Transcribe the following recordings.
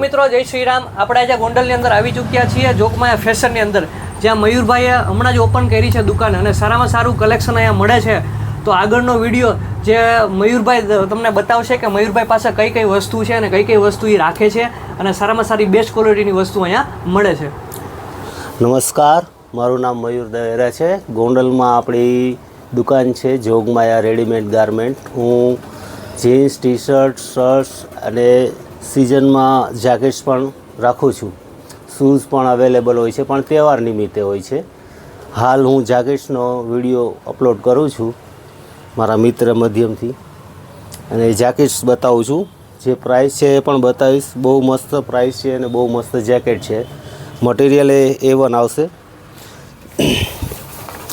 મિત્રો જય શ્રી રામ। આપણે આજે ગોંડલની અંદર આવી ચૂક્યા છીએ જોગમાયા ફેશનની અંદર, જ્યાં મયુરભાઈએ હમણાં જ ઓપન કરી છે દુકાન અને સારામાં સારું કલેક્શન અહીંયા મળે છે। તો આગળનો વિડીયો જે મયુરભાઈ તમને બતાવશે કે મયુરભાઈ પાસે કઈ કઈ વસ્તુ છે અને કઈ કઈ વસ્તુ એ રાખે છે અને સારામાં સારી બેસ્ટ ક્વોલિટીની વસ્તુ અહીંયા મળે છે। નમસ્કાર, મારું નામ મયુર દવેરા છે। ગોંડલમાં આપણી દુકાન છે જોગમાયા રેડીમેડ ગારમેન્ટ। હું જીન્સ, ટી શર્ટ, શર્ટ્સ અને સિઝનમાં જેકેટ્સ પણ રાખું છું। શૂઝ પણ અવેલેબલ હોય છે, પણ તહેવાર નિમિત્તે હોય છે। હાલ હું જેકેટ્સનો વિડીયો અપલોડ કરું છું મારા મિત્ર માધ્યમથી, અને જેકેટ્સ બતાવું છું। જે પ્રાઇસ છે એ પણ બતાવીશ। બહુ મસ્ત પ્રાઇસ છે અને બહુ મસ્ત જેકેટ છે। મટીરિયલ એ A1 આવશે।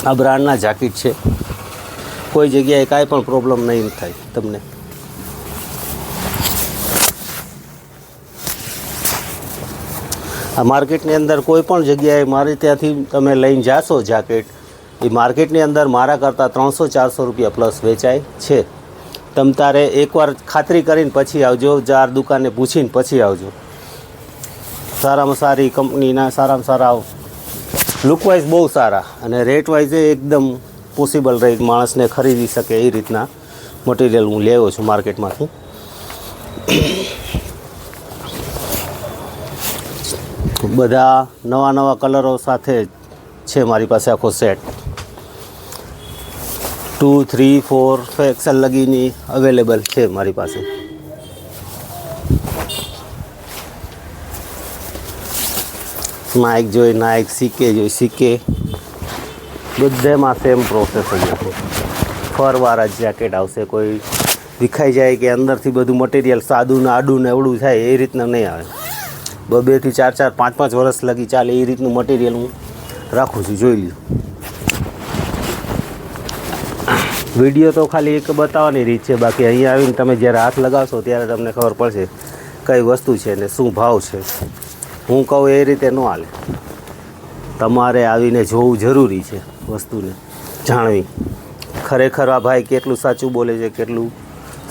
આ બ્રાન્ડના જેકેટ છે, કોઈ જગ્યાએ કાંઈ પણ પ્રોબ્લેમ નહીં થાય તમને। આ માર્કેટની અંદર કોઈ પણ જગ્યાએ મારે ત્યાંથી તમે લઈને જાશો જેકેટ, એ માર્કેટની અંદર મારા કરતાં 300-400 રૂપિયા પ્લસ વેચાય છે। તમે તારે એકવાર ખાતરી કરીને પછી આવજો, 4 દુકાને પૂછીને પછી આવજો। સારામાં સારી કંપનીના સારામાં સારા લુકવાઇઝ બહુ સારા અને રેટવાઇઝ એકદમ પોસિબલ રેટ માણસને ખરીદી શકે એ રીતના મટીરિયલ હું લેવો છું માર્કેટમાંથી। બધા નવા નવા કલરો સાથે છે મારી પાસે આખો સેટ। 2, 3, 4 XL લગીની અવેલેબલ છે મારી પાસે। નાઇક જોઈ નાઇક, સીકે જોઈ સીકે, બધામાં સેમ પ્રોસેસ જ છે। ફરવાળા જ જેકેટ આવશે, કોઈ વિખાઈ જાય કે અંદરથી બધું મટીરિયલ સાદું ને આડું ને એવડું થાય એ રીતના નહીં આવે। 2 થી 4, 5 વર્ષ લગી ચાલે એ રીતનું મટીરિયલ હું રાખું છું, જોઈ લ્યો। વિડીયો તો ખાલી એક બતાવવાની રીત છે, બાકી અહીંયા આવીને તમે જ્યારે હાથ લગાવશો ત્યારે તમને ખબર પડશે કઈ વસ્તુ છે ને શું ભાવ છે। હું કહું એ રીતે ન હાલે, તમારે આવીને જોવું જરૂરી છે, વસ્તુને જાણવી। ખરેખર આ ભાઈ કેટલું સાચું બોલે છે, કેટલું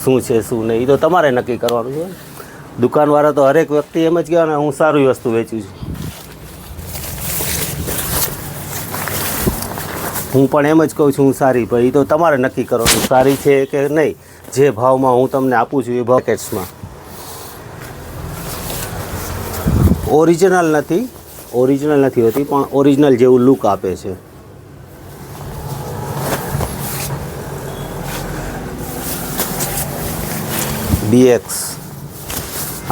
શું છે શું નહીં, એ તો તમારે નક્કી કરવાનું છે। દુકાનવાળા તો હરેક વ્યક્તિ એમ જ કહેવાય ને હું સારી વસ્તુ વેચું છું। હું પણ એમ જ કહું છું હું સારી, પણ એ તો તમારે નક્કી કરવાનું સારી છે કે નહીં। જે ભાવમાં હું તમને આપું છું એ બકેટ્સમાં ઓરિજિનલ નથી હોતી, પણ ઓરિજિનલ જેવું લુક આપે છે। BX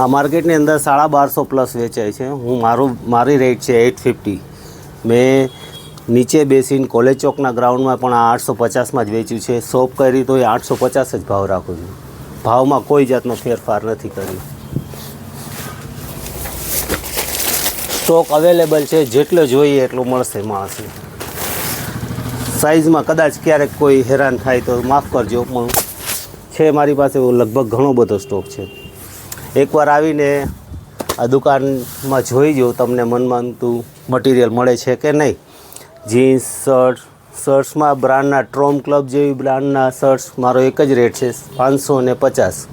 આ માર્કેટની અંદર 1250 પ્લસ વેચાય છે। મારી રેટ છે 850। મેં નીચે બેસીને કોલેજ ચોકના ગ્રાઉન્ડમાં પણ આ 850માં જ વેચ્યું છે। શોપ કરી તો એ 850 જ ભાવ રાખું છું, ભાવમાં કોઈ જાતનો ફેરફાર નથી કર્યો। સ્ટોક અવેલેબલ છે, જેટલો જોઈએ એટલું મળશે માણસને। સાઇઝમાં કદાચ ક્યારેક કોઈ હેરાન થાય તો માફ કરજો, પણ છે મારી પાસે લગભગ ઘણો બધો સ્ટોક છે। એકવાર આવીને આ દુકાનમાં જોઈ જો, તમને મનમાંતું મટીરિયલ મળે છે કે નહીં। જીન્સ, શર્ટ્સમાં બ્રાન્ડના ટ્રોમ ક્લબ જેવી બ્રાન્ડના શર્ટ્સ મારો એક જ રેટ છે 550।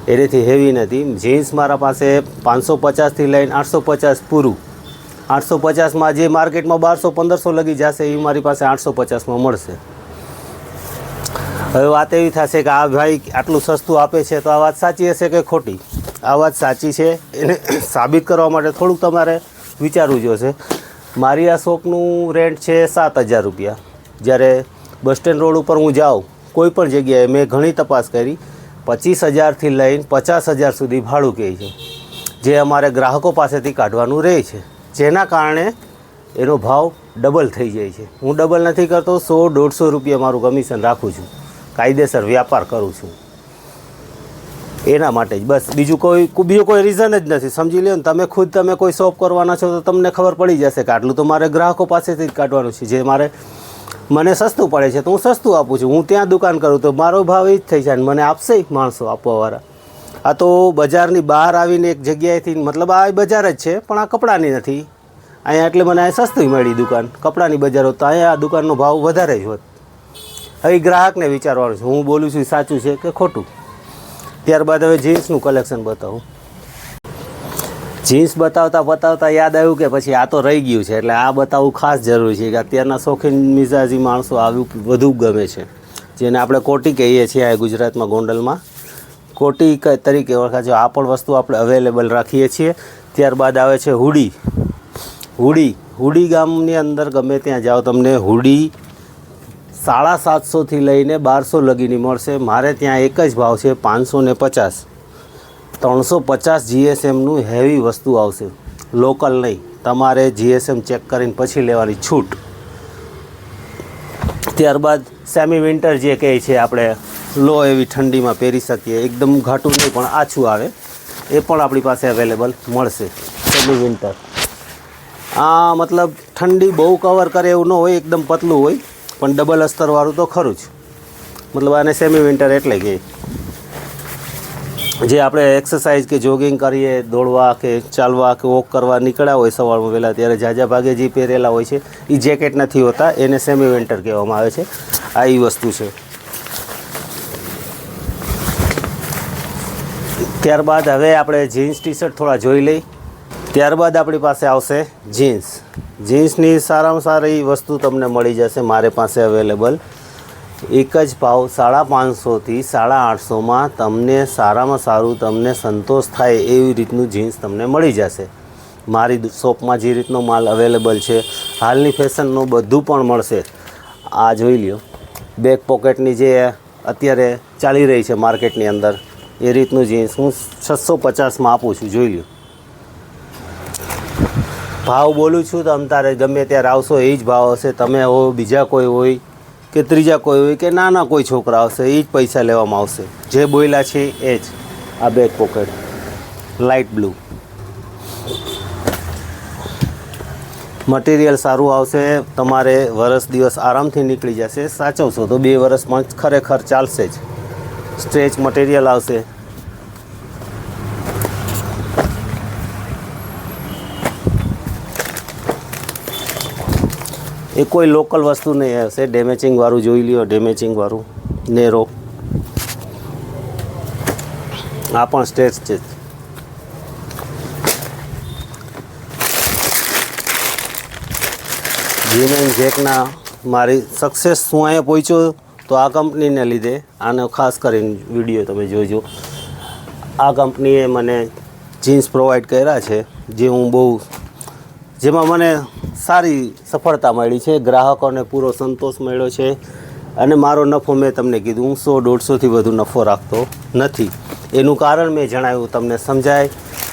એનાથી હેવી નથી। જીન્સ મારા પાસે 550થી લઈને 850 પૂરું। 850માં જે માર્કેટમાં 1200-1500 લગી જશે એ મારી પાસે 850માં મળશે। હવે વાત એવી થશે કે આ ભાઈ આટલું સસ્તું આપે છે તો આ વાત સાચી હશે કે ખોટી? આ વાત સાચી છે, એને સાબિત કરવા માટે થોડુંક તમારે વિચારવું જોશે। મારી આ શોપનું રેન્ટ છે 7000 રૂપિયા। જ્યારે બસ સ્ટેન્ડ રોડ ઉપર હું જાઉં કોઈ પણ જગ્યાએ મેં ઘણી તપાસ કરી, 25000થી લઈને 50000 સુધી ભાડું કહે છે, જે અમારે ગ્રાહકો પાસેથી કાઢવાનું રહે છે, જેના કારણે એનો ભાવ ડબલ થઈ જાય છે। હું ડબલ નથી કરતો, 100-150 રૂપિયા મારું કમિશન રાખું છું, કાયદેસર વ્યાપાર કરું છું એના માટે જ બસ। બીજું કોઈ રીઝન જ નથી, સમજી લો ને। તમે કોઈ શોપ કરવાના છો તો તમને ખબર પડી જશે કે આટલું તો મારે ગ્રાહકો પાસેથી જ કાઢવાનું છે, જે મને સસ્તું પડે છે તો હું સસ્તું આપું છું। હું ત્યાં દુકાન કરું તો મારો ભાવ એ જ થઈ જાય, મને આપશે માણસો આપવાવાળા। આ તો બજારની બહાર આવીને એક જગ્યાએથી, મતલબ આ બજાર જ છે પણ આ કપડાની નથી અહીંયા, એટલે મને આ સસ્તી મળી દુકાન। કપડાની બજાર હોત તો અહીંયા આ દુકાનનો ભાવ વધારે જ હોત। હવે ગ્રાહકને વિચારવાનું છે હું બોલું છું સાચું છે કે ખોટું। ત્યારબાદ હવે જીન્સનું કલેક્શન બતાવું। જીન્સ બતાવતા યાદ આવ્યું કે પછી આ તો રહી ગયું છે, એટલે આ બતાવવું ખાસ જરૂરી છે કે અત્યારના શોખીન મિજાજી માણસો આવ્યું વધુ ગમે છે, જેને આપણે કોટી કહીએ છીએ આ ગુજરાતમાં ગોંડલમાં કોટી તરીકે ઓળખાય છે. આ પણ વસ્તુ આપણે અવેલેબલ રાખીએ છીએ. ત્યારબાદ આવે છે હુડી ગામની અંદર ગમે ત્યાં જાઓ તમને હુડી 750થી લઈને 1200 લગીની મળશે. મારે ત્યાં એક જ ભાવ છે 550. 350 GSMનું હેવી વસ્તુ આવશે, લોકલ નહીં. તમારે GSM ચેક કરીને પછી લેવાની છૂટ. ત્યારબાદ સેમી વિન્ટર જે કહે છે આપણે લો એવી ઠંડીમાં પહેરી શકીએ, એકદમ ઘાટું નહીં પણ આછું આવે, એ પણ આપણી પાસે અવેલેબલ મળશે. સેમી વિન્ટર આ મતલબ ઠંડી બહુ કવર કરે એવું ન હોય, એકદમ પતલું હોય પણ ડબલ અસ્તરવાળું તો ખરું જ. મતલબ આને સેમી વિન્ટર એટલે કે જે આપણે એક્સરસાઇઝ કે જોગિંગ કરીએ, દોડવા કે ચાલવા કે વોક કરવા નીકળ્યા હોય સવારમાં વહેલા, ત્યારે ઝાઝા ભાગે જે પહેરેલા હોય છે એ જેકેટ નથી હોતા, એને સેમી વિન્ટર કહેવામાં આવે છે. આ એ વસ્તુ છે. ત્યારબાદ હવે આપણે જીન્સ ટી શર્ટ થોડા જોઈ લઈ. ત્યારબાદ આપણી પાસે આવશે જીન્સની સારામાં સારી વસ્તુ તમને મળી જશે મારે પાસે અવેલેબલ. એક જ ભાવ 550થી 850માં તમને સારામાં સારું તમને સંતોષ થાય એવી રીતનું જીન્સ તમને મળી જશે. મારી શોપમાં જે રીતનો માલ અવેલેબલ છે, હાલની ફેશનનું બધું પણ મળશે. આ જોઈ લ્યો, બેક પોકેટની જે અત્યારે ચાલી રહી છે માર્કેટની અંદર, એ રીતનું જીન્સ હું 650માં આપું છું. જોઈ લ્યો, ભાવ બોલું છું તો તારે ગમે ત્યારે આવશો એ જ ભાવ હશે. તમે હો, બીજા કોઈ હોય કે ત્રીજા કોઈ હોય કે નાના કોઈ છોકરા આવશે, એ જ પૈસા લેવામાં આવશે. જે બોલ્યા છે એ જ. આ back pocket light blue, material સારું આવશે. તમારે વરસ દિવસ આરામથી નીકળી જશે. સાચવશો તો 2 વર્ષ પણ ખરેખર ચાલશે જ. સ્ટ્રેચ મટીરિયલ આવશે. એ કોઈ લોકલ વસ્તુ નહીં હશે. ડેમેજિંગવાળું જોઈ લ્યો, ડેમેજિંગવાળું નેરો. આ પણ સ્ટ્રેચ છે. જીન એન્ડ જેકના મારી સક્સેસ હું અહીંયા પહોંચ્યો તો આ કંપનીને લીધે. આનો ખાસ કરીને વિડીયો તમે જોજો. આ કંપનીએ મને જીન્સ પ્રોવાઈડ કર્યા છે, જેમાં મને સારી સફળતા મળી છે. ગ્રાહકોને પૂરો સંતોષ મળ્યો છે. અને મારો નફો મેં તમને કીધું, હું 100-150થી વધુ નફો રાખતો નથી. એનું કારણ મેં જણાવ્યું. તમને સમજાય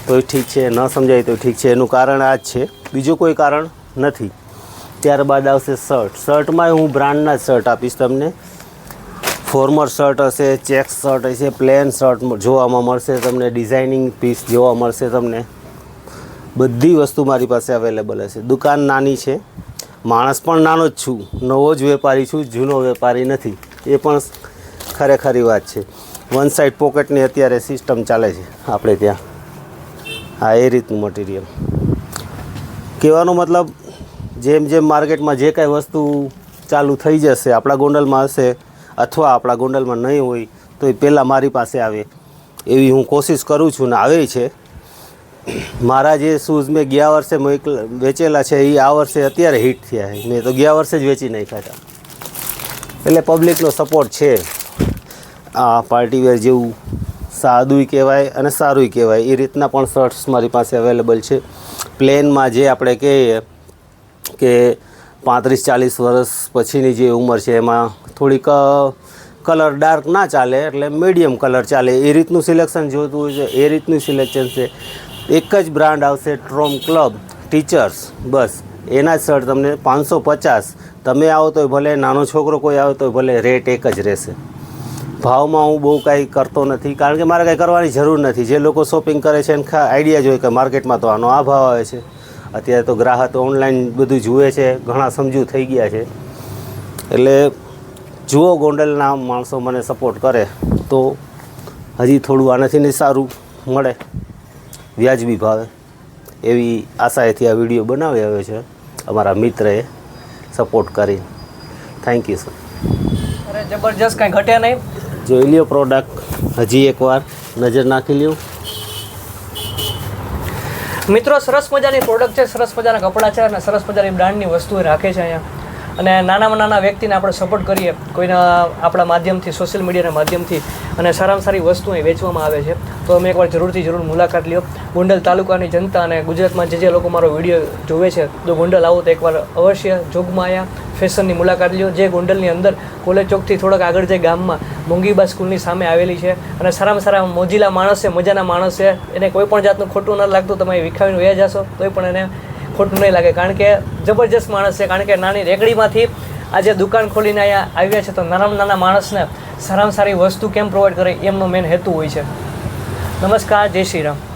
તોય ઠીક છે, ન સમજાય તો ઠીક છે. એનું કારણ આ જ છે, બીજું કોઈ કારણ નથી. ત્યારબાદ આવશે શર્ટમાં હું બ્રાન્ડના જ શર્ટ આપીશ તમને. ફોર્મર શર્ટ હશે, ચેક્સ શર્ટ હશે, પ્લેન શર્ટ જોવામાં મળશે તમને, ડિઝાઇનિંગ પીસ જોવા મળશે તમને. બધી વસ્તુ મારી પાસે અવેલેબલ હશે. દુકાન નાની છે, માણસ પણ નાનો જ છું, નવો જ વેપારી છું, જૂનો વેપારી નથી. એ પણ ખરેખરી વાત છે. વન સાઈડ પોકેટની અત્યારે સિસ્ટમ ચાલે છે આપણે ત્યાં. હા, એ રીતનું મટીરિયલ. કહેવાનો મતલબ જેમ જેમ માર્કેટમાં જે કાંઈ વસ્તુ ચાલુ થઈ જશે, આપણા ગોંડલમાં હશે અથવા આપણા ગોંડલમાં નહીં હોય તો એ પહેલાં મારી પાસે આવે એવી હું કોશિશ કરું છું ને આવે છે. મારા જે શૂઝ મેં ગયા વર્ષે વેચેલા છે એ આ વર્ષે અત્યારે હિટ થયા છે. મેં તો ગયા વર્ષે જ વેચી નાખ્યા હતા. એટલે પબ્લિકનો સપોર્ટ છે. આ પાર્ટીવેર જેવું સાદુંય કહેવાય અને સારુંય કહેવાય એ રીતના પણ શર્ટ્સ મારી પાસે અવેલેબલ છે. પ્લેનમાં જે આપણે કહીએ કે 35-40 વર્ષ પછીની જે ઉંમર છે એમાં થોડીક કલર ડાર્ક ના ચાલે, એટલે મીડિયમ કલર ચાલે એ રીતનું સિલેક્શન જોતું હોય છે. એ રીતનું સિલેક્શન છે. એક જ બ્રાન્ડ આવશે, ટ્રોમ ક્લબ ટીચર્સ, બસ એના જ શર્ટ તમને 550. તમે આવો તોય ભલે, નાનો છોકરો કોઈ આવે તોય ભલે, રેટ એક જ રહેશે. ભાવમાં હું બહુ કાંઈ કરતો નથી, કારણ કે મારે કાંઈ કરવાની જરૂર નથી. જે લોકો શોપિંગ કરે છે એને આઈડિયા જ હોય કે માર્કેટમાં તો આનો આ ભાવ આવે છે. અત્યારે તો ગ્રાહક ઓનલાઈન બધું જુએ છે, ઘણા સમજુ થઈ ગયા છે. એટલે જુઓ, ગોંડલના માણસો મને સપોર્ટ કરે તો હજી થોડું આનાથી ને સારું મળે, વ્યાજબી ભાવે, એવી આશાએથી આ વિડીયો બનાવી આવ્યો છે અમારા મિત્રએ સપોર્ટ કરી. Thank you sir. અરે જબરજસ્ત, કાંઈ ઘટે નહીં. જોઈ લ્યો પ્રોડક્ટ, હજી એકવાર નજર નાખી લ્યો. મિત્રો સરસ મજાની પ્રોડક્ટ છે, સરસ મજાના કપડાં છે અને સરસ મજાની બ્રાન્ડની વસ્તુઓ રાખે છે અહીંયા. અને નાનામાં નાના વ્યક્તિને આપણે સપોર્ટ કરીએ કોઈના આપણા માધ્યમથી, સોશિયલ મીડિયાના માધ્યમથી, અને સારામાં સારી વસ્તુ અહીં વેચવામાં આવે છે. તો અમે એકવાર જરૂર મુલાકાત લ્યો. ગોંડલ તાલુકાની જનતા અને ગુજરાતમાં જે લોકો મારો વિડીયો જોવે છે તો ગોંડલ આવો તો એકવાર અવશ્ય જોગમાયા ફેશનની મુલાકાત લ્યો, જે ગોંડલની અંદર કોલેજ ચોકથી થોડાક આગળ જે ગામમાં મોંઘીબા સ્કૂલની સામે આવેલી છે. અને સારામાં સારા મોજીલા માણસ છે, મજાના માણસ છે, એને કોઈ પણ જાતનું ખોટું ન લાગતું. તમે વિખાવીને વયા જશો તોય પણ એને ખોટું નહીં લાગે, કારણ કે જબરજસ્ત માણસ છે. કારણ કે નાની રેકડીમાંથી આજે દુકાન ખોલીને અહીંયા આવ્યા છે, તો નાનામાં નાના માણસને સારામાં સારી વસ્તુ કેમ પ્રોવાઈડ કરે એમનો મેન હેતુ હોય છે. નમસ્કાર, જય શ્રી રામ.